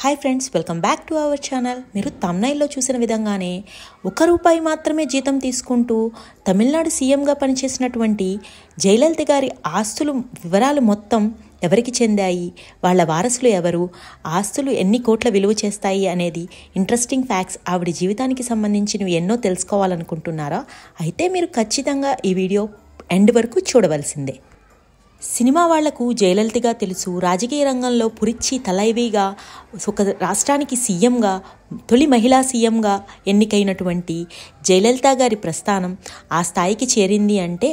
Hi friends, welcome back to our channel. మీరు తమ్నైల్లో చూసిన విధంగానే ₹1 మాత్రమే జీతం తీసుకుంటూ తమిళనాడు సీఎంగా పనిచేసినటువంటి జయలలిత గారి ఆస్తులు వివరాలు మొత్తం ఎవరికి చెందాయి, వాళ్ళ వారసులు ఎవరు, ఆస్తులు ఎన్ని కోట్ల విలువ చేస్తాయి అనేది ఇంట్రెస్టింగ్ ఫ్యాక్ట్స్ ఆవిడ జీవితానికి సంబంధించినవి ఎన్నో తెలుసుకోవాలనుకుంటున్నారా? అయితే మీరు ఖచ్చితంగా ఈ వీడియో ఎండ్ వరకు చూడవలసిందే. సినిమా వాళ్లకు జయలలితగా తెలుసు. రాజకీయ రంగంలో పురిచ్చి తలైవిగా ఒక రాష్ట్రానికి సీఎంగా, తొలి మహిళా సీఎంగా ఎన్నికైనటువంటి జయలలిత గారి ప్రస్థానం ఆ స్థాయికి చేరింది అంటే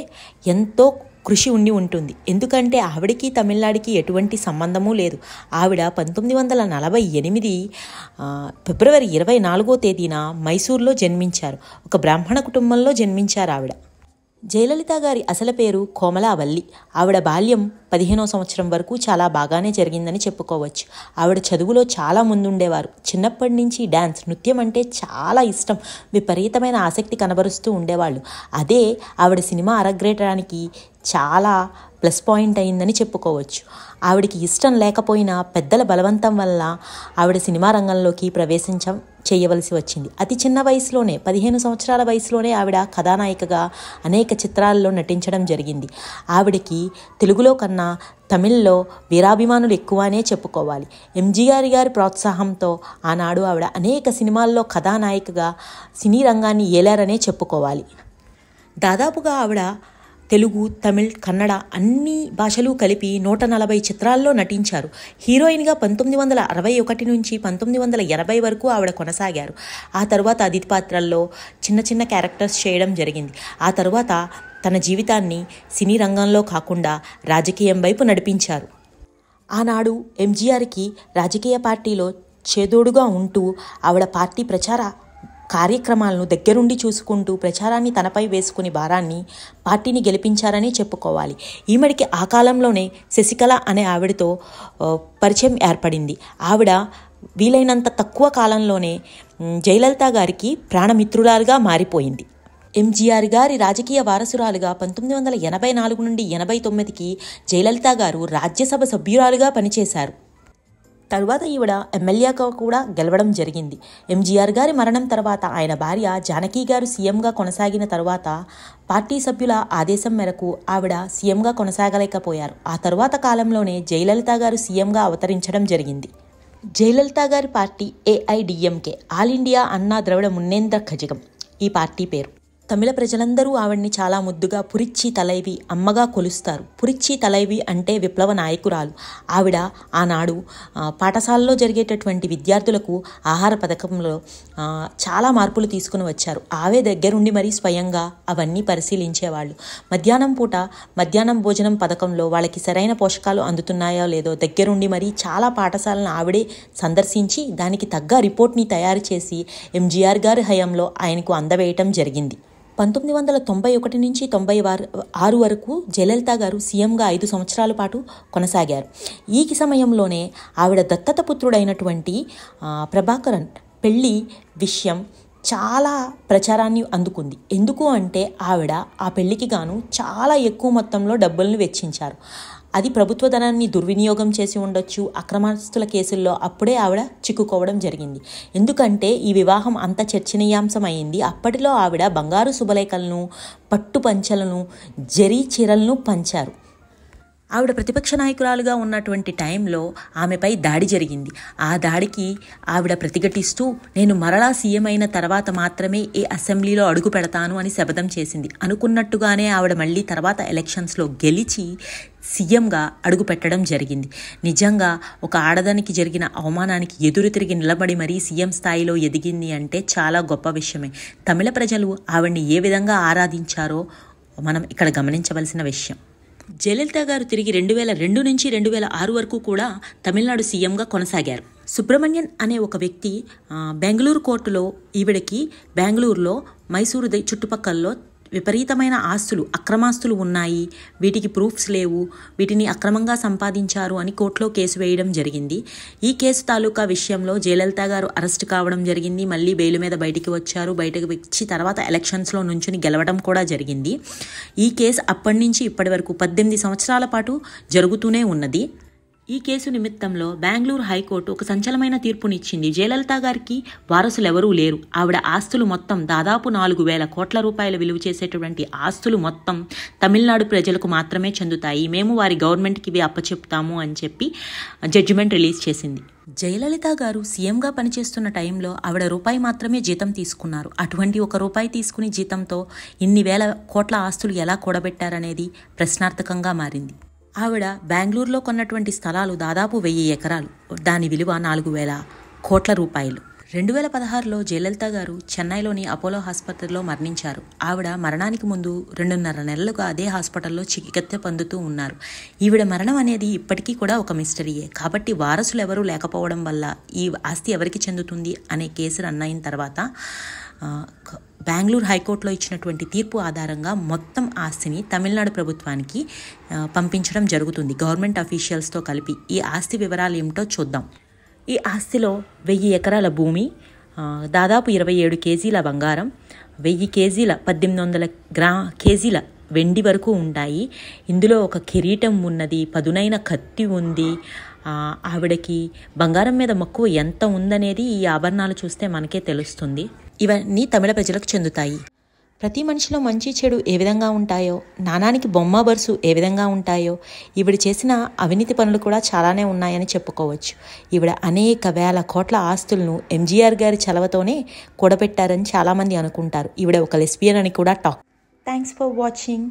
ఎంతో కృషి ఉండి ఉంటుంది. ఎందుకంటే ఆవిడకి తమిళనాడుకి ఎటువంటి సంబంధమూ లేదు. ఆవిడ 1948 ఫిబ్రవరి 24వ తేదీన మైసూర్లో జన్మించారు. ఒక బ్రాహ్మణ కుటుంబంలో జన్మించారు ఆవిడ. జయలలిత గారి అసలు పేరు కోమలావల్లి. ఆవిడ బాల్యం 15వ సంవత్సరం వరకు చాలా బాగానే జరిగిందని చెప్పుకోవచ్చు. ఆవిడ చదువులో చాలా ముందుండేవారు. చిన్నప్పటి నుంచి డ్యాన్స్, నృత్యం అంటే చాలా ఇష్టం, విపరీతమైన ఆసక్తి కనబరుస్తూ ఉండేవాళ్ళు. అదే ఆవిడ సినిమా అరగ్రేయడానికి చాలా ప్లస్ పాయింట్ అయిందని చెప్పుకోవచ్చు. ఆవిడకి ఇష్టం లేకపోయినా పెద్దల బలవంతం వల్ల ఆవిడ సినిమా రంగంలోకి చేయవలసి వచ్చింది. అతి చిన్న వయసులోనే, 15 సంవత్సరాల వయసులోనే ఆవిడ కథానాయికగా అనేక చిత్రాల్లో నటించడం జరిగింది. ఆవిడకి తెలుగులో కన్నా తమిళ్లో వీరాభిమానులు ఎక్కువనే చెప్పుకోవాలి. ఎంజీఆర్ గారి ప్రోత్సాహంతో ఆనాడు ఆవిడ అనేక సినిమాల్లో కథానాయికగా సినీ రంగాన్ని ఏలారనే చెప్పుకోవాలి. దాదాపుగా ఆవిడ తెలుగు, తమిళ్, కన్నడ అన్ని భాషలు కలిపి 140 చిత్రాల్లో నటించారు. హీరోయిన్గా 1961 నుంచి 1980 వరకు ఆవిడ కొనసాగారు. ఆ తర్వాత అతిథి పాత్రల్లో చిన్న చిన్న క్యారెక్టర్స్ చేయడం జరిగింది. ఆ తర్వాత తన జీవితాన్ని సినీ రంగంలో కాకుండా రాజకీయం వైపు నడిపించారు. ఆనాడు ఎంజీఆర్కి రాజకీయ పార్టీలో చేదోడుగా ఉంటూ ఆవిడ పార్టీ ప్రచార కార్యక్రమాలను దగ్గరుండి చూసుకుంటూ ప్రచారాన్ని తనపై వేసుకుని భారాన్ని పార్టీని గెలిపించారని చెప్పుకోవాలి. ఈమెడికి ఆ కాలంలోనే శశికళ అనే ఆవిడతో పరిచయం ఏర్పడింది. ఆవిడ వీలైనంత తక్కువ కాలంలోనే జయలలిత గారికి ప్రాణమిత్రురాలుగా మారిపోయింది. ఎంజీఆర్ గారి రాజకీయ వారసురాలుగా 1984 నుండి 89కి జయలలిత గారు రాజ్యసభ సభ్యురాలుగా పనిచేశారు. తరువాత ఈవిడ ఎమ్మెల్యేగా కూడా గెలవడం జరిగింది. ఎంజీఆర్ గారి మరణం తర్వాత ఆయన భార్య జానకి గారు సీఎంగా కొనసాగిన తరువాత పార్టీ సభ్యుల ఆదేశం మేరకు ఆవిడ సీఎంగా కొనసాగలేకపోయారు. ఆ తరువాత కాలంలోనే జయలలిత గారు సీఎంగా అవతరించడం జరిగింది. జయలలిత గారి పార్టీ ఏఐడిఎంకే, ఆల్ ఇండియా అన్నా ద్రవిడ మున్నేంద్ర కజగం ఈ పార్టీ పేరు. తమిళ ప్రజలందరూ ఆవిడ్ని చాలా ముద్దుగా పురిచ్చి తలైవి అమ్మగా కొలుస్తారు. పురిచ్చి తలైవి అంటే విప్లవ నాయకురాలు. ఆవిడ ఆనాడు పాఠశాలలో జరిగేటటువంటి విద్యార్థులకు ఆహార పథకంలో చాలా మార్పులు తీసుకుని వచ్చారు. ఆవే దగ్గరుండి మరీ స్వయంగా అవన్నీ పరిశీలించేవాళ్ళు. మధ్యాహ్నం భోజనం పథకంలో వాళ్ళకి సరైన పోషకాలు అందుతున్నాయో లేదో దగ్గరుండి మరీ చాలా పాఠశాలను ఆవిడే సందర్శించి దానికి తగ్గ రిపోర్ట్ని తయారు చేసి ఎంజీఆర్ గారి హయాంలో ఆయనకు అందవేయటం జరిగింది. 1991 నుంచి 96 వరకు జయలలిత గారు సీఎంగా 5 సంవత్సరాల పాటు కొనసాగారు. ఈ సమయంలోనే ఆవిడ దత్తత పుత్రుడైనటువంటి ప్రభాకరన్ పెళ్లి విషయం చాలా ప్రచారాన్ని అందుకుంది. ఎందుకు అంటే ఆవిడ ఆ పెళ్లికి గాను చాలా ఎక్కువ మొత్తంలో డబ్బులను వెచ్చించారు. అది ప్రభుత్వ ధనాన్ని దుర్వినియోగం చేసి ఉండొచ్చు. అక్రమాస్తుల కేసుల్లో అప్పుడే ఆవిడ చిక్కుకోవడం జరిగింది. ఎందుకంటే ఈ వివాహం అంత చర్చనీయాంశం అయింది. అప్పటిలో ఆవిడ బంగారు శుభలేఖలను, పట్టు పంచలను, జరీ చీరలను పంచారు. ఆవిడ ప్రతిపక్ష నాయకురాలుగా ఉన్నటువంటి టైంలో ఆమెపై దాడి జరిగింది. ఆ దాడికి ఆవిడ ప్రతిఘటిస్తూ నేను మరలా సీఎం అయిన తర్వాత మాత్రమే ఈ అసెంబ్లీలో అడుగు పెడతాను అని శపథం చేసింది. అనుకున్నట్టుగానే ఆవిడ మళ్ళీ తర్వాత ఎలక్షన్స్లో గెలిచి సీఎంగా అడుగు పెట్టడం జరిగింది. నిజంగా ఒక ఆడదానికి జరిగిన అవమానానికి ఎదురు తిరిగి నిలబడి మరీ సీఎం స్థాయిలో ఎదిగింది అంటే చాలా గొప్ప విషయమే. తమిళ ప్రజలు ఆవిడ్ని ఏ విధంగా ఆరాధించారో మనం ఇక్కడ గమనించవలసిన విషయం. జయలలిత గారు తిరిగి 2002 నుంచి 2006 వరకు కూడా తమిళనాడు సీఎంగా కొనసాగారు. సుబ్రహ్మణ్యన్ అనే ఒక వ్యక్తి బెంగళూరు కోర్టులో ఈవిడకి బెంగళూరులో, మైసూరు చుట్టుపక్కల్లో విపరీతమైన అక్రమాస్తులు ఉన్నాయి, వీటికి ప్రూఫ్స్ లేవు, వీటిని అక్రమంగా సంపాదించారు అని కోర్టులో కేసు వేయడం జరిగింది. ఈ కేసు తాలూకా విషయంలో జయలలిత గారు అరెస్ట్ కావడం జరిగింది. మళ్ళీ బెయిల్ మీద బయటికి వచ్చారు. బయటకు వచ్చి తర్వాత ఎలక్షన్స్లో నుంచుని గెలవడం కూడా జరిగింది. ఈ కేసు అప్పటి నుంచి ఇప్పటి వరకు 18 సంవత్సరాల పాటు జరుగుతూనే ఉన్నది. ఈ కేసు నిమిత్తంలో బెంగళూరు హైకోర్టు ఒక సంచలనమైన తీర్పునిచ్చింది. జయలలిత గారికి వారసులు ఎవరూ లేరు. ఆవిడ ఆస్తులు మొత్తం దాదాపు 4,000 కోట్ల రూపాయల విలువ చేసేటువంటి ఆస్తులు మొత్తం తమిళనాడు ప్రజలకు మాత్రమే చెందుతాయి. మేము వారి గవర్నమెంట్కి ఇవి అప్పచెప్తాము అని చెప్పి జడ్జిమెంట్ రిలీజ్ చేసింది. జయలలిత గారు సీఎంగా పనిచేస్తున్న టైంలో ఆవిడ రూపాయి మాత్రమే జీతం తీసుకున్నారు. అటువంటి ఒక రూపాయి తీసుకుని జీతంతో ఇన్ని వేల కోట్ల ఆస్తులు ఎలా కూడబెట్టారనేది ప్రశ్నార్థకంగా మారింది. ఆవిడ బెంగళూరులో కొన్నటువంటి స్థలాలు దాదాపు 1000 ఎకరాలు. దాని విలువ 4,000 కోట్ల రూపాయలు. 2016లో జయలలిత గారు చెన్నైలోని అపోలో ఆసుపత్రిలో మరణించారు. ఆవిడ మరణానికి ముందు 2.5 నెలలుగా అదే హాస్పిటల్లో చికిత్స పొందుతూ ఉన్నారు. ఈవిడ మరణం అనేది ఇప్పటికీ కూడా ఒక మిస్టరీయే. కాబట్టి వారసులు ఎవరూ లేకపోవడం వల్ల ఈ ఆస్తి ఎవరికి చెందుతుంది అనే కేసు రన్ అయిన తర్వాత బెంగళూరు హైకోర్టులో ఇచ్చినటువంటి తీర్పు ఆధారంగా మొత్తం ఆస్తిని తమిళనాడు ప్రభుత్వానికి పంపించడం జరుగుతుంది. గవర్నమెంట్ అఫీషియల్స్తో కలిపి ఈ ఆస్తి వివరాలు ఏమిటో చూద్దాం. ఈ ఆస్తిలో 1000 ఎకరాల భూమి, దాదాపు 27 కేజీల బంగారం, 1000 కేజీల 1800 కేజీల వెండి వరకు ఉంటాయి. ఇందులో ఒక కిరీటం ఉన్నది, పదునైన కత్తి ఉంది. ఆవిడకి బంగారం మీద మక్కువ ఎంత ఉందనేది ఈ ఆభరణాలు చూస్తే మనకే తెలుస్తుంది. ఇవన్నీ తమిళ ప్రజలకు చెందుతాయి. ప్రతి మనిషిలో మంచి చెడు ఏ విధంగా ఉంటాయో, నాణానికి బొమ్మ బరుసు ఏ విధంగా ఉంటాయో, ఈవిడ చేసిన అవినీతి పనులు కూడా చాలానే ఉన్నాయని చెప్పుకోవచ్చు. ఈవిడ అనేక వేల కోట్ల ఆస్తులను ఎంజీఆర్ గారి చలవతోనే కూడబెట్టారని చాలామంది అనుకుంటారు. ఈవిడ ఒక లెస్బియన్ అని కూడా టాక్. Thanks for watching.